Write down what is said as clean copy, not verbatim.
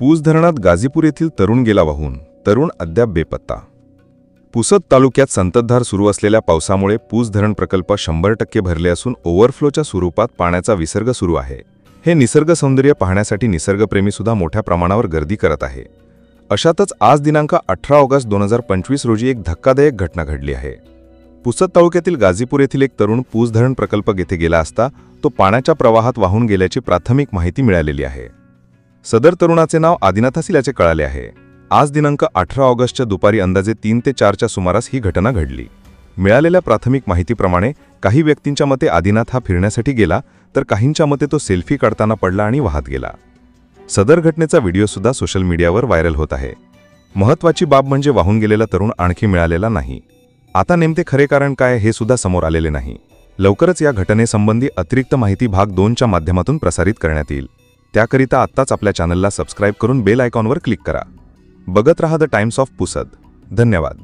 पूस धरणात गाझीपूर येथील तरुण गेला वाहून, तरुण अद्याप बेपत्ता। पुसद तालुक्यात संततधार सुरू असलेल्या पावसामुळे पूस धरण प्रकल्प 100% भरले असून ओव्हरफ्लोच्या स्वरूपात पाण्याचा विसर्ग सुरू आहे। हे निसर्ग सौंदर्य पाहण्यासाठी निसर्गप्रेमी सुद्धा मोठ्या प्रमाणावर गर्दी करत आहे। अशातच आज दिनांक 18 ऑगस्ट 2025 रोजी एक धक्कादायक घटना घडली आहे। पुसद तालुक्यातील गाझीपूर येथील एक तरुण पूस धरण प्रकल्प येथे गेला असता तो पाण्याच्या प्रवाहात वाहून गेल्याची प्राथमिक माहिती मिळालेली आहे। सदर तरुणाचे नाव आदिनाथ असल्याचे कळाले आहे। आज दिनांक 18 ऑगस्टच्या दुपारी अंदाजे 3 ते 4च्या सुमारास ही घटना घडली। मिळालेल्या प्राथमिक माहितीप्रमाणे काही व्यक्तींच्या मते आदिनाथ हा फिरण्यासाठी गेला, तर काहींच्या मते तो सेल्फी काढताना पडला आणि वाहत गेला। सदर घटनेचा व्हिडिओ सुद्धा सोशल मीडियावर व्हायरल होत आहे। महत्त्वाची बाब म्हणजे वाहून गेलेला तरुण आणखी मिळालेला नाही। आता नेमके खरे कारण काय हे सुद्धा समोर आलेले नाही। लवकरच या घटनेसंबंधी अतिरिक्त माहिती भाग 2च्या माध्यमातून प्रसारित करण्यात येईल। त्याकरिता आत्ताच आपल्या चॅनलला सबस्क्राईब करून बेल आयकॉनवर क्लिक करा। बघत रहा द टाइम्स ऑफ पुसद। धन्यवाद।